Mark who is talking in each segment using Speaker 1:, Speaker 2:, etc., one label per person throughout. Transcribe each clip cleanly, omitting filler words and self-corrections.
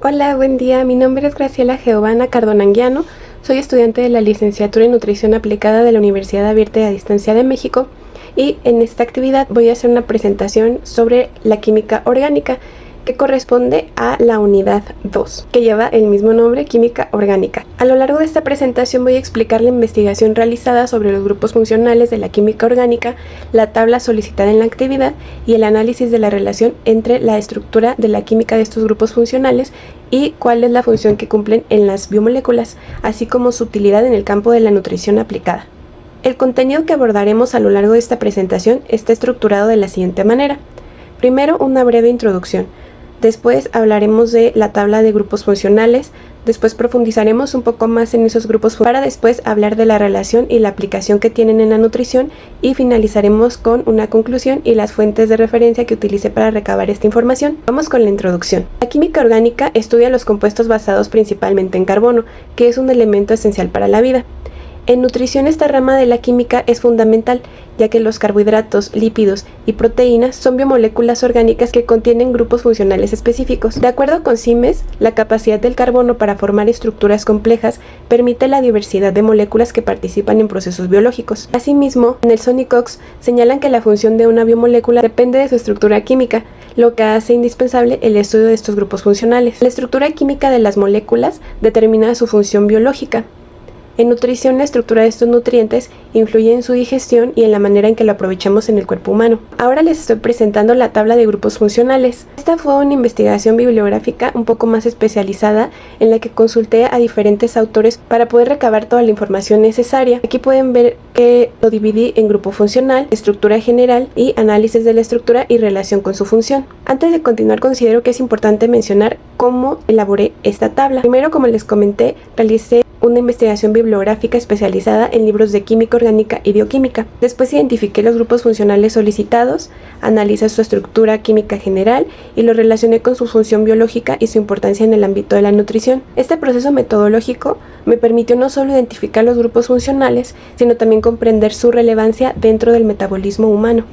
Speaker 1: Hola, buen día. Mi nombre es Graciela Geovana Cardonanguiano. Soy estudiante de la licenciatura en Nutrición Aplicada de la Universidad Abierta y a Distancia de México y en esta actividad voy a hacer una presentación sobre la química orgánica que corresponde a la unidad 2, que lleva el mismo nombre, química orgánica. A lo largo de esta presentación voy a explicar la investigación realizada sobre los grupos funcionales de la química orgánica, la tabla solicitada en la actividad y el análisis de la relación entre la estructura de la química de estos grupos funcionales y cuál es la función que cumplen en las biomoléculas, así como su utilidad en el campo de la nutrición aplicada. El contenido que abordaremos a lo largo de esta presentación está estructurado de la siguiente manera. Primero, una breve introducción. Después hablaremos de la tabla de grupos funcionales, después profundizaremos un poco más en esos grupos para después hablar de la relación y la aplicación que tienen en la nutrición y finalizaremos con una conclusión y las fuentes de referencia que utilicé para recabar esta información. Vamos con la introducción. La química orgánica estudia los compuestos basados principalmente en carbono, que es un elemento esencial para la vida. En nutrición esta rama de la química es fundamental, ya que los carbohidratos, lípidos y proteínas son biomoléculas orgánicas que contienen grupos funcionales específicos. De acuerdo con Siemens, la capacidad del carbono para formar estructuras complejas permite la diversidad de moléculas que participan en procesos biológicos. Asimismo, Nelson y Cox señalan que la función de una biomolécula depende de su estructura química, lo que hace indispensable el estudio de estos grupos funcionales. La estructura química de las moléculas determina su función biológica. En nutrición, la estructura de estos nutrientes influye en su digestión y en la manera en que lo aprovechamos en el cuerpo humano. Ahora les estoy presentando la tabla de grupos funcionales. Esta fue una investigación bibliográfica un poco más especializada en la que consulté a diferentes autores para poder recabar toda la información necesaria. Aquí pueden ver que lo dividí en grupo funcional, estructura general y análisis de la estructura y relación con su función. Antes de continuar, considero que es importante mencionar cómo elaboré esta tabla. Primero, como les comenté, realicé una investigación bibliográfica especializada en libros de química orgánica y bioquímica. Después identifiqué los grupos funcionales solicitados, analicé su estructura química general y lo relacioné con su función biológica y su importancia en el ámbito de la nutrición. Este proceso metodológico me permitió no solo identificar los grupos funcionales, sino también comprender su relevancia dentro del metabolismo humano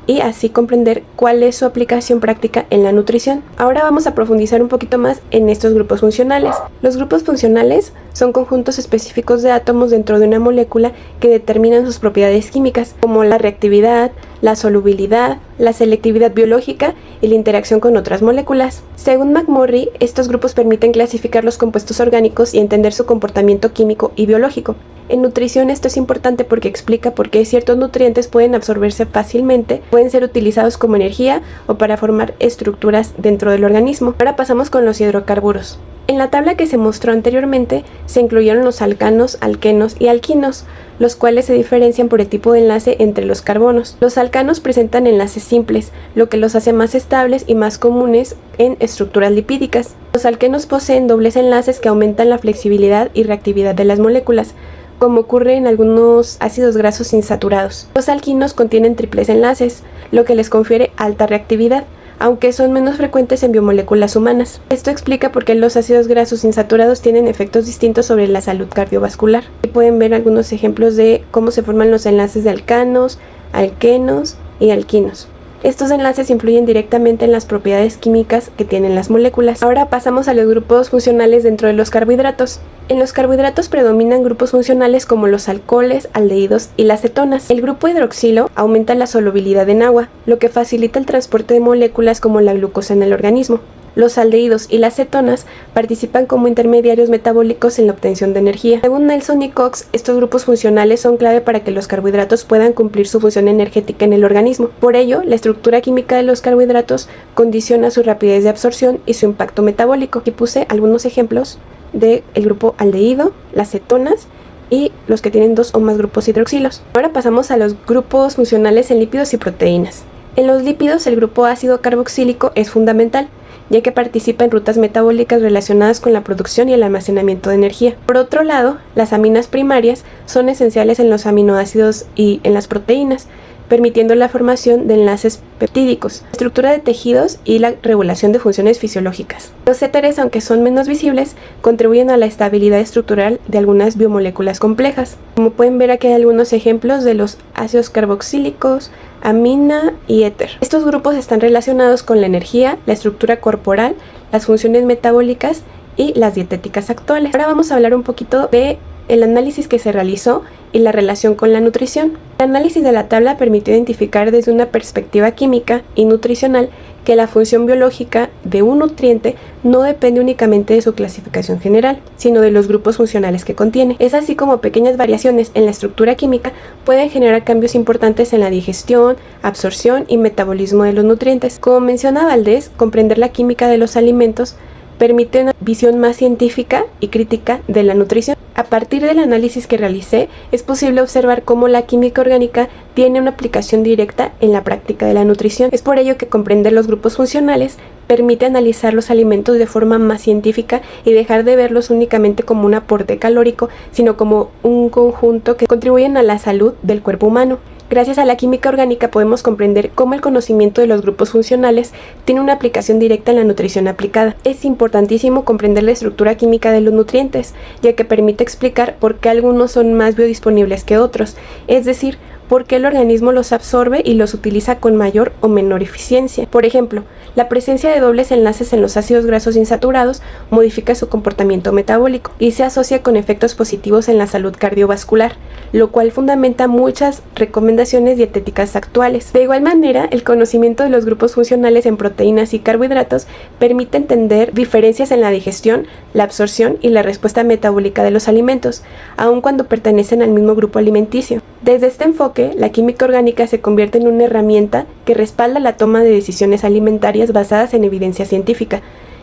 Speaker 1: y así comprender cuál es su aplicación práctica en la nutrición. Ahora vamos a profundizar un poquito más en estos grupos funcionales. Los grupos funcionales son conjuntos específicos de átomos dentro de una molécula que determinan sus propiedades químicas, como la reactividad, la solubilidad, la selectividad biológica y la interacción con otras moléculas. Según McMurray, estos grupos permiten clasificar los compuestos orgánicos y entender su comportamiento químico y biológico. En nutrición esto es importante porque explica por qué ciertos nutrientes pueden absorberse fácilmente, pueden ser utilizados como energía o para formar estructuras dentro del organismo. Ahora pasamos con los hidrocarburos. En la tabla que se mostró anteriormente se incluyeron los alcanos, alquenos y alquinos, los cuales se diferencian por el tipo de enlace entre los carbonos. Los alcanos presentan enlaces simples, lo que los hace más estables y más comunes en estructuras lipídicas. Los alquenos poseen dobles enlaces que aumentan la flexibilidad y reactividad de las moléculas, como ocurre en algunos ácidos grasos insaturados. Los alquinos contienen triples enlaces, lo que les confiere alta reactividad, aunque son menos frecuentes en biomoléculas humanas. Esto explica por qué los ácidos grasos insaturados tienen efectos distintos sobre la salud cardiovascular. Aquí pueden ver algunos ejemplos de cómo se forman los enlaces de alcanos, alquenos y alquinos. Estos enlaces influyen directamente en las propiedades químicas que tienen las moléculas. Ahora pasamos a los grupos funcionales dentro de los carbohidratos. En los carbohidratos predominan grupos funcionales como los alcoholes, aldehídos y las cetonas. El grupo hidroxilo aumenta la solubilidad en agua, lo que facilita el transporte de moléculas como la glucosa en el organismo. Los aldehídos y las cetonas participan como intermediarios metabólicos en la obtención de energía. Según Nelson y Cox, estos grupos funcionales son clave para que los carbohidratos puedan cumplir su función energética en el organismo. Por ello, la estructura química de los carbohidratos condiciona su rapidez de absorción y su impacto metabólico. Aquí puse algunos ejemplos del grupo aldehído, las cetonas y los que tienen 2 o más grupos hidroxilos. Ahora pasamos a los grupos funcionales en lípidos y proteínas. En los lípidos, el grupo ácido carboxílico es fundamental, ya que participa en rutas metabólicas relacionadas con la producción y el almacenamiento de energía. Por otro lado, las aminas primarias son esenciales en los aminoácidos y en las proteínas, permitiendo la formación de enlaces peptídicos, la estructura de tejidos y la regulación de funciones fisiológicas. Los éteres, aunque son menos visibles, contribuyen a la estabilidad estructural de algunas biomoléculas complejas. Como pueden ver, aquí hay algunos ejemplos de los ácidos carboxílicos, amina y éter. Estos grupos están relacionados con la energía, la estructura corporal, las funciones metabólicas y las dietéticas actuales. Ahora vamos a hablar un poquito de el análisis que se realizó y la relación con la nutrición. El análisis de la tabla permitió identificar desde una perspectiva química y nutricional que la función biológica de un nutriente no depende únicamente de su clasificación general, sino de los grupos funcionales que contiene. Es así como pequeñas variaciones en la estructura química pueden generar cambios importantes en la digestión, absorción y metabolismo de los nutrientes. Como menciona Valdés, comprender la química de los alimentos permite una visión más científica y crítica de la nutrición. A partir del análisis que realicé, es posible observar cómo la química orgánica tiene una aplicación directa en la práctica de la nutrición. Es por ello que comprender los grupos funcionales permite analizar los alimentos de forma más científica y dejar de verlos únicamente como un aporte calórico, sino como un conjunto que contribuyen a la salud del cuerpo humano. Gracias a la química orgánica podemos comprender cómo el conocimiento de los grupos funcionales tiene una aplicación directa en la nutrición aplicada. Es importantísimo comprender la estructura química de los nutrientes, ya que permite explicar por qué algunos son más biodisponibles que otros, es decir, por qué el organismo los absorbe y los utiliza con mayor o menor eficiencia. Por ejemplo, la presencia de dobles enlaces en los ácidos grasos insaturados modifica su comportamiento metabólico y se asocia con efectos positivos en la salud cardiovascular, lo cual fundamenta muchas recomendaciones dietéticas actuales. De igual manera, el conocimiento de los grupos funcionales en proteínas y carbohidratos permite entender diferencias en la digestión, la absorción y la respuesta metabólica de los alimentos, aun cuando pertenecen al mismo grupo alimenticio. Desde este enfoque, la química orgánica se convierte en una herramienta que respalda la toma de decisiones alimentarias basadas en evidencia científica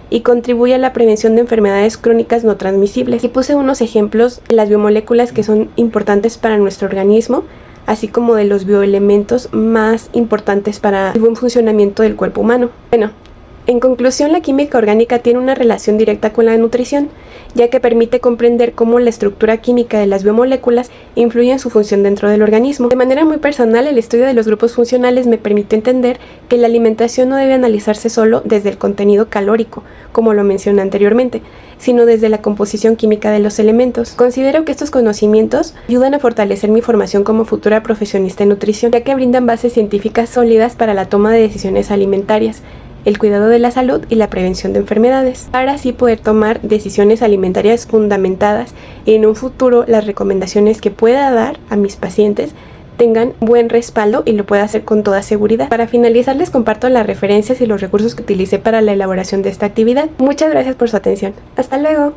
Speaker 1: y contribuye a la prevención de enfermedades crónicas no transmisibles. Y puse unos ejemplos de las biomoléculas que son importantes para nuestro organismo, así como de los bioelementos más importantes para el buen funcionamiento del cuerpo humano. Bueno, en conclusión, la química orgánica tiene una relación directa con la nutrición, ya que permite comprender cómo la estructura química de las biomoléculas influye en su función dentro del organismo. De manera muy personal, el estudio de los grupos funcionales me permitió entender que la alimentación no debe analizarse solo desde el contenido calórico, como lo mencioné anteriormente, sino desde la composición química de los elementos. Considero que estos conocimientos ayudan a fortalecer mi formación como futura profesionista en nutrición, ya que brindan bases científicas sólidas para la toma de decisiones alimentarias, el cuidado de la salud y la prevención de enfermedades, para así poder tomar decisiones alimentarias fundamentadas y en un futuro las recomendaciones que pueda dar a mis pacientes tengan buen respaldo y lo pueda hacer con toda seguridad. Para finalizar, les comparto las referencias y los recursos que utilicé para la elaboración de esta actividad. Muchas gracias por su atención. Hasta luego.